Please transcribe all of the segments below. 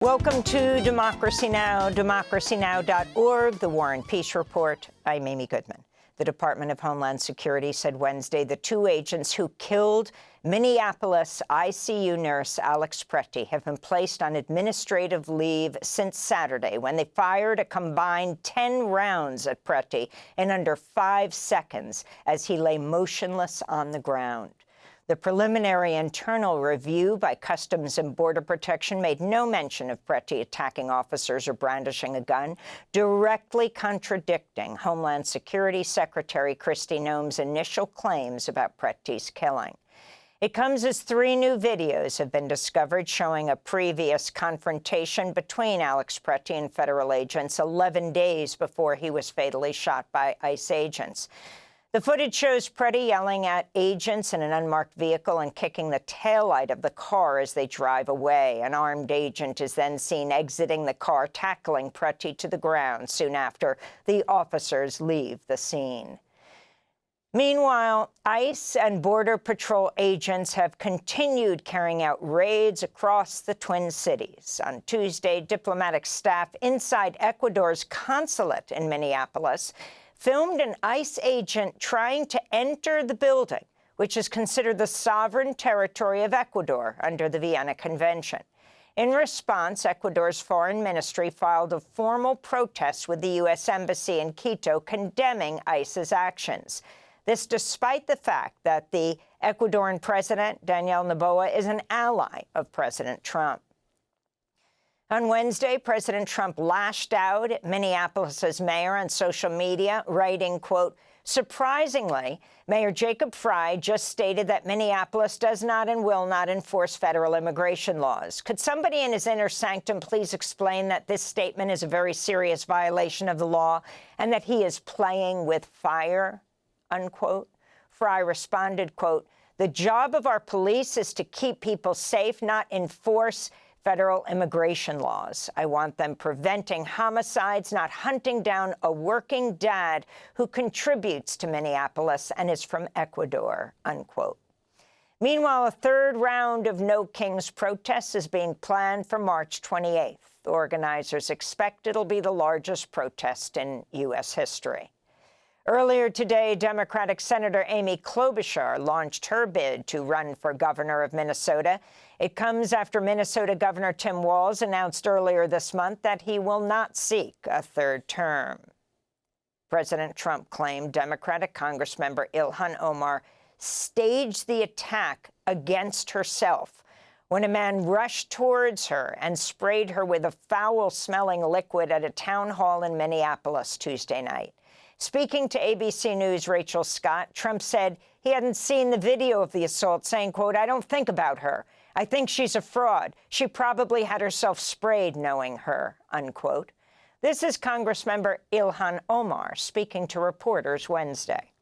Welcome to Democracy Now!, democracynow.org, the War and Peace Report. I'm Amy Goodman. The Department of Homeland Security said Wednesday the two agents who killed Minneapolis ICU nurse Alex Preti have been placed on administrative leave since Saturday, when they fired a combined 10 rounds at Preti in under 5 seconds as he lay motionless on the ground. The preliminary internal review by Customs and Border Protection made no mention of Preti attacking officers or brandishing a gun, directly contradicting Homeland Security Secretary Kristi Noem's initial claims about Preti's killing. It comes as 3 new videos have been discovered showing a previous confrontation between Alex Preti and federal agents 11 days before he was fatally shot by ICE agents. The footage shows Preti yelling at agents in an unmarked vehicle and kicking the taillight of the car as they drive away. An armed agent is then seen exiting the car, tackling Preti to the ground soon after the officers leave the scene. Meanwhile, ICE and Border Patrol agents have continued carrying out raids across the Twin Cities. On Tuesday, diplomatic staff inside Ecuador's consulate in Minneapolis filmed an ICE agent trying to enter the building, which is considered the sovereign territory of Ecuador under the Vienna Convention. In response, Ecuador's foreign ministry filed a formal protest with the U.S. Embassy in Quito condemning ICE's actions. This despite the fact that the Ecuadorian president, Daniel Noboa, is an ally of President Trump. On Wednesday, President Trump lashed out at Minneapolis's mayor on social media, writing, quote, "Surprisingly, Mayor Jacob Frey just stated that Minneapolis does not and will not enforce federal immigration laws. Could somebody in his inner sanctum please explain that this statement is a very serious violation of the law and that he is playing with fire?" Unquote. Frey responded, quote, "The job of our police is to keep people safe, not enforce federal immigration laws. I want them preventing homicides, not hunting down a working dad who contributes to Minneapolis and is from Ecuador," unquote. Meanwhile, a third round of No Kings protests is being planned for March 28th. Organizers expect it'll be the largest protest in U.S. history. Earlier today, Democratic Senator Amy Klobuchar launched her bid to run for governor of Minnesota. It comes after Minnesota Governor Tim Walz announced earlier this month that he will not seek a third term. President Trump claimed Democratic Congressmember Ilhan Omar staged the attack against herself when a man rushed towards her and sprayed her with a foul-smelling liquid at a town hall in Minneapolis Tuesday night. Speaking to ABC News' Rachel Scott, Trump said he hadn't seen the video of the assault, saying, quote, "I don't think about her. I think she's a fraud. She probably had herself sprayed knowing her," unquote. This is Congressmember Ilhan Omar speaking to reporters Wednesday.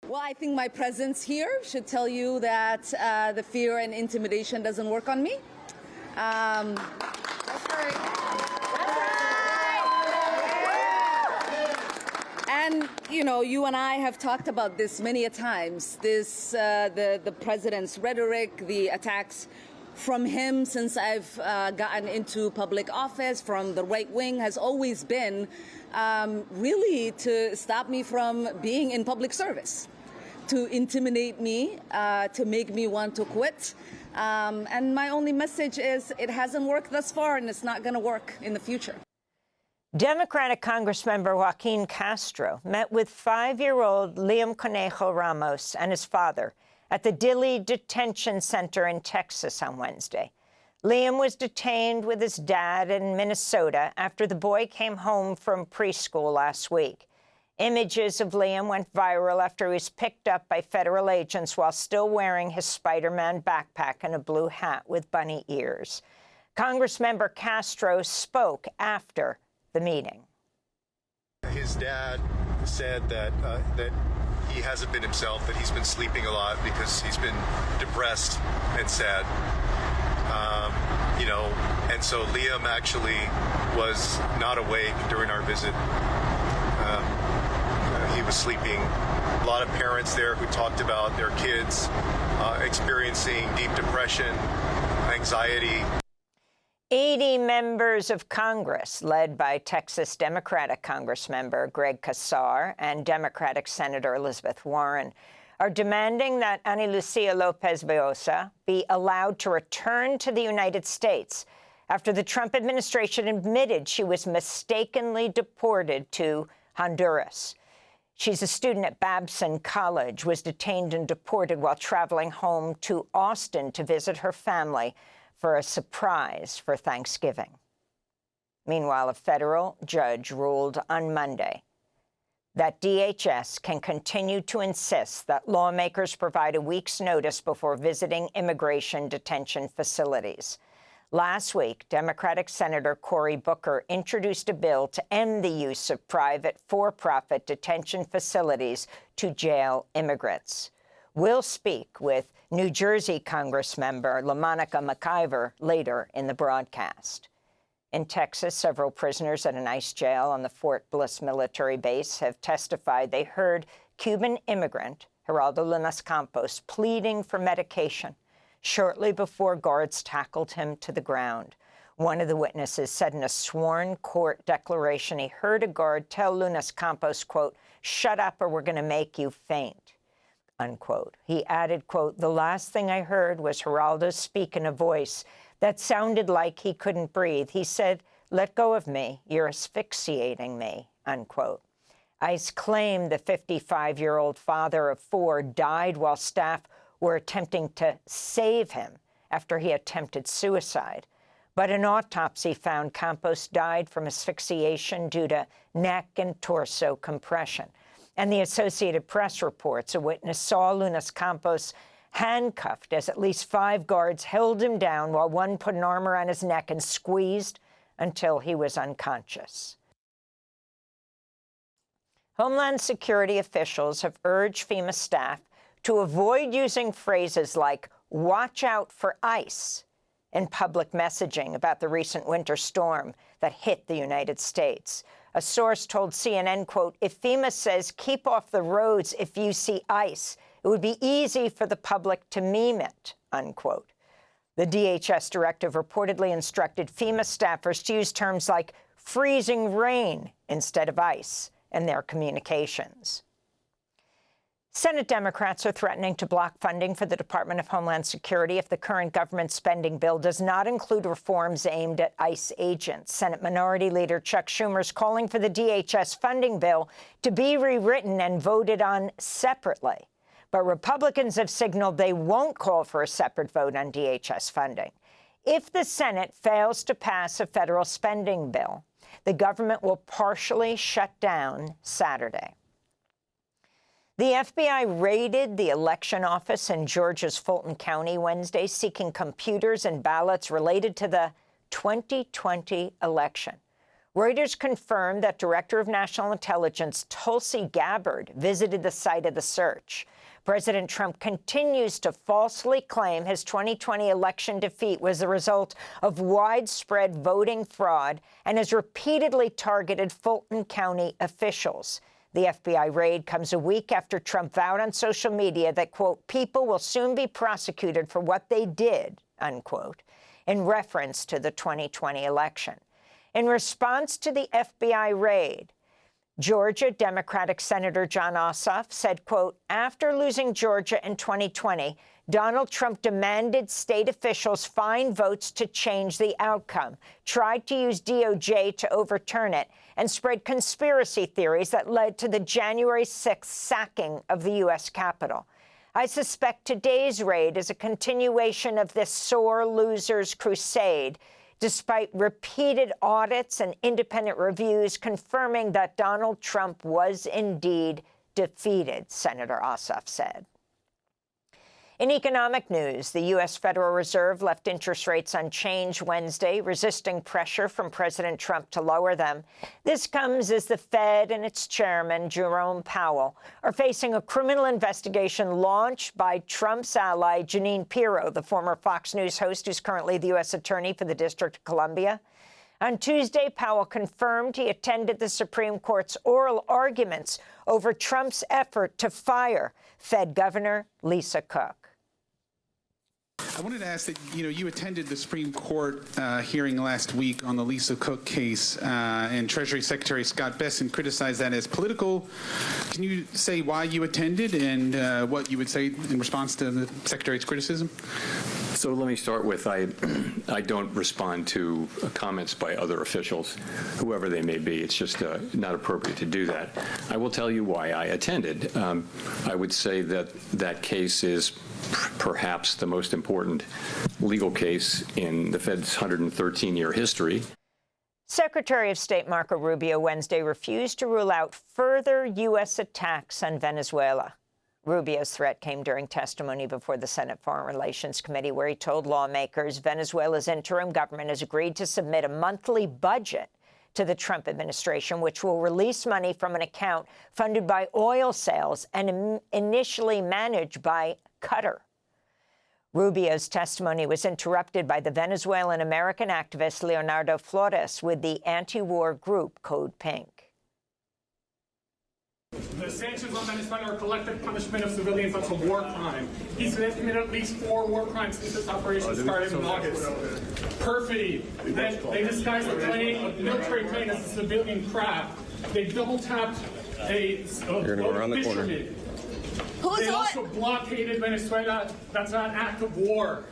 Well, I think my presence here should tell you that the fear and intimidation doesn't work on me. That's right. And, you know, you and I have talked about this many a times, the president's rhetoric, the attacks from him since I've gotten into public office, from the right wing, has always been really to stop me from being in public service, to intimidate me, to make me want to quit. And my only message is it hasn't worked thus far, and it's not going to work in the future. Democratic Congressmember Joaquin Castro met with 5-year-old Liam Conejo Ramos and his father at the Dilley Detention Center in Texas on Wednesday. Liam was detained with his dad in Minnesota after the boy came home from preschool last week. Images of Liam went viral after he was picked up by federal agents while still wearing his Spider-Man backpack and a blue hat with bunny ears. Congressmember Castro spoke after the meeting. His dad said that he hasn't been himself, that he's been sleeping a lot because he's been depressed and sad. And so Liam actually was not awake during our visit. He was sleeping. A lot of parents there who talked about their kids experiencing deep depression, anxiety. 80 members of Congress, led by Texas Democratic Congressmember Greg Casar and Democratic Senator Elizabeth Warren, are demanding that Ana Lucia Lopez Beosa be allowed to return to the United States after the Trump administration admitted she was mistakenly deported to Honduras. She's a student at Babson College, was detained and deported while traveling home to Austin to visit her family for a surprise for Thanksgiving. Meanwhile, a federal judge ruled on Monday that DHS can continue to insist that lawmakers provide a week's notice before visiting immigration detention facilities. Last week, Democratic Senator Cory Booker introduced a bill to end the use of private for-profit detention facilities to jail immigrants. We'll speak with New Jersey Congressmember LaMonica McIver later in the broadcast. In Texas, several prisoners at an ICE jail on the Fort Bliss military base have testified they heard Cuban immigrant Geraldo Lunas Campos pleading for medication shortly before guards tackled him to the ground. One of the witnesses said in a sworn court declaration he heard a guard tell Lunas Campos, quote, "Shut up or we're going to make you faint," unquote. He added, quote, "The last thing I heard was Geraldo speak in a voice that sounded like he couldn't breathe. He said, 'Let go of me. You're asphyxiating me,' unquote." ICE claimed the 55-year-old father of four died while staff were attempting to save him after he attempted suicide. But an autopsy found Campos died from asphyxiation due to neck and torso compression. And the Associated Press reports a witness saw Lunas Campos handcuffed as at least 5 guards held him down while one put an arm around his neck and squeezed until he was unconscious. Homeland Security officials have urged FEMA staff to avoid using phrases like "watch out for ICE" in public messaging about the recent winter storm that hit the United States. A source told CNN, quote, "If FEMA says keep off the roads if you see ICE, it would be easy for the public to meme it," unquote. The DHS directive reportedly instructed FEMA staffers to use terms like freezing rain instead of ice in their communications. Senate Democrats are threatening to block funding for the Department of Homeland Security if the current government spending bill does not include reforms aimed at ICE agents. Senate Minority Leader Chuck Schumer is calling for the DHS funding bill to be rewritten and voted on separately. But Republicans have signaled they won't call for a separate vote on DHS funding. If the Senate fails to pass a federal spending bill, the government will partially shut down Saturday. The FBI raided the election office in Georgia's Fulton County Wednesday, seeking computers and ballots related to the 2020 election. Reuters confirmed that Director of National Intelligence Tulsi Gabbard visited the site of the search. President Trump continues to falsely claim his 2020 election defeat was the result of widespread voting fraud and has repeatedly targeted Fulton County officials. The FBI raid comes a week after Trump vowed on social media that, quote, "people will soon be prosecuted for what they did," unquote, in reference to the 2020 election. In response to the FBI raid, Georgia Democratic Senator Jon Ossoff said, quote, "After losing Georgia in 2020, Donald Trump demanded state officials find votes to change the outcome, tried to use DOJ to overturn it, and spread conspiracy theories that led to the January 6th sacking of the U.S. Capitol. I suspect today's raid is a continuation of this sore losers crusade, despite repeated audits and independent reviews confirming that Donald Trump was indeed defeated," Senator Ossoff said. In economic news, the U.S. Federal Reserve left interest rates unchanged Wednesday, resisting pressure from President Trump to lower them. This comes as the Fed and its chairman, Jerome Powell, are facing a criminal investigation launched by Trump's ally, Jeanine Pirro, the former Fox News host who's currently the U.S. Attorney for the District of Columbia. On Tuesday, Powell confirmed he attended the Supreme Court's oral arguments over Trump's effort to fire Fed Governor Lisa Cook. I wanted to ask that, you attended the Supreme Court hearing last week on the Lisa Cook case, and Treasury Secretary Scott Bessent criticized that as political. Can you say why you attended and what you would say in response to the Secretary's criticism? So let me start with, I don't respond to comments by other officials, whoever they may be. It's just not appropriate to do that. I will tell you why I attended. I would say that that case is perhaps the most important legal case in the Fed's 113-year history. Secretary of State Marco Rubio Wednesday refused to rule out further U.S. attacks on Venezuela. Rubio's threat came during testimony before the Senate Foreign Relations Committee, where he told lawmakers Venezuela's interim government has agreed to submit a monthly budget to the Trump administration, which will release money from an account funded by oil sales and initially managed by Qatar. Rubio's testimony was interrupted by the Venezuelan-American activist Leonardo Flores with the anti-war group Code Pink. The sanctions on Venezuela are collective punishment of civilians. That's a war crime. He's committed at least 4 war crimes since this operation started in August. Perfidy. They disguised a military plane as a civilian craft. They double-tapped a fisherman. They also blockaded Venezuela. That's an act of war.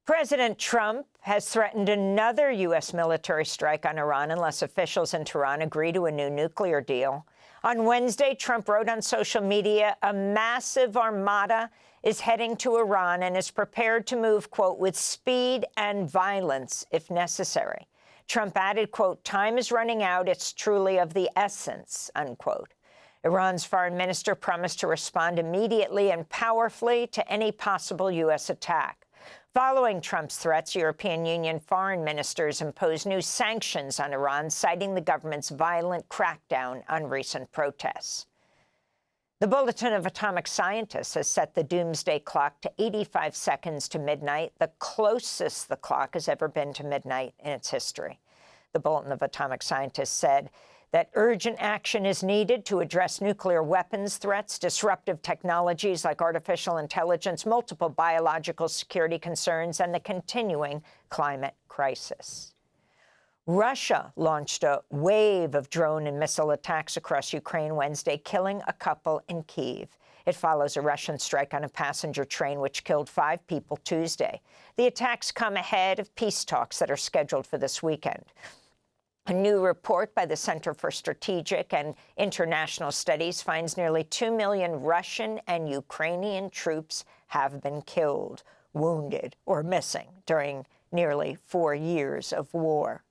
President Trump has threatened another U.S. military strike on Iran unless officials in Tehran agree to a new nuclear deal. On Wednesday, Trump wrote on social media, a massive armada is heading to Iran and is prepared to move, quote, with speed and violence if necessary. Trump added, quote, time is running out. It's truly of the essence, unquote. Iran's foreign minister promised to respond immediately and powerfully to any possible U.S. attack. Following Trump's threats, European Union foreign ministers imposed new sanctions on Iran, citing the government's violent crackdown on recent protests. The Bulletin of Atomic Scientists has set the doomsday clock to 85 seconds to midnight, the closest the clock has ever been to midnight in its history. The Bulletin of Atomic Scientists said that urgent action is needed to address nuclear weapons threats, disruptive technologies like artificial intelligence, multiple biological security concerns, and the continuing climate crisis. Russia launched a wave of drone and missile attacks across Ukraine Wednesday, killing a couple in Kyiv. It follows a Russian strike on a passenger train, which killed 5 people Tuesday. The attacks come ahead of peace talks that are scheduled for this weekend. A new report by the Center for Strategic and International Studies finds nearly 2 million Russian and Ukrainian troops have been killed, wounded, or missing during nearly 4 years of war.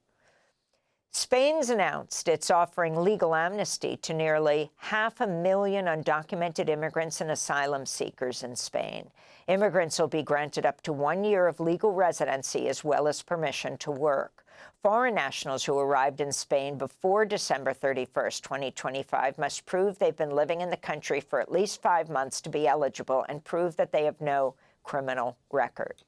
Spain's announced it's offering legal amnesty to nearly 500,000 undocumented immigrants and asylum seekers in Spain. Immigrants will be granted up to 1 year of legal residency as well as permission to work. Foreign nationals who arrived in Spain before December 31st, 2025 must prove they've been living in the country for at least 5 months to be eligible and prove that they have no criminal record.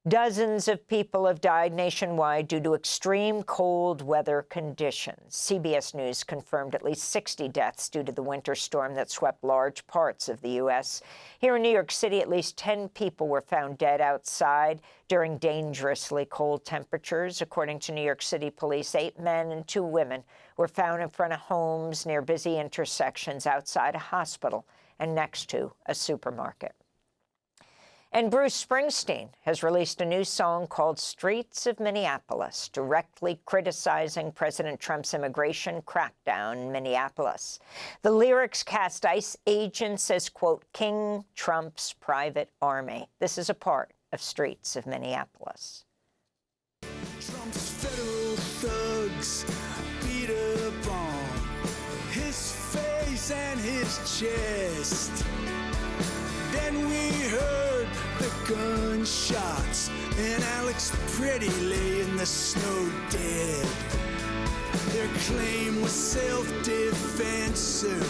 Dozens of people have died nationwide due to extreme cold weather conditions. CBS News confirmed at least 60 deaths due to the winter storm that swept large parts of the U.S. Here in New York City, at least 10 people were found dead outside during dangerously cold temperatures. According to New York City police, 8 men and 2 women were found in front of homes near busy intersections outside a hospital and next to a supermarket. And Bruce Springsteen has released a new song called Streets of Minneapolis, directly criticizing President Trump's immigration crackdown in Minneapolis. The lyrics cast ICE agents as, quote, King Trump's private army. This is a part of Streets of Minneapolis. Trump's federal thugs beat up on his face and his chest. Then we heard the gunshots, and Alex Pretty lay in the snow dead. Their claim was self-defense, sir.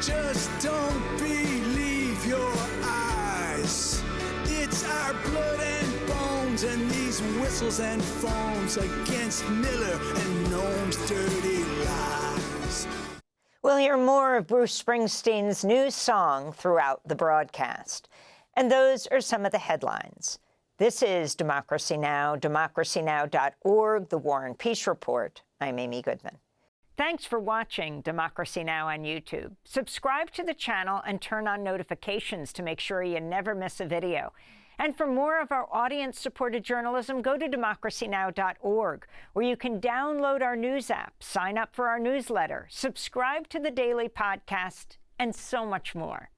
Just don't believe your eyes. It's our blood and bones and these whistles and foams against Miller and Noam's dirty lies. We'll hear more of Bruce Springsteen's new song throughout the broadcast. And those are some of the headlines. This is Democracy Now!, democracynow.org, The War and Peace Report. I'm Amy Goodman. Thanks for watching Democracy Now! On YouTube. Subscribe to the channel and turn on notifications to make sure you never miss a video. And for more of our audience-supported journalism, go to democracynow.org, where you can download our news app, sign up for our newsletter, subscribe to the daily podcast, and so much more.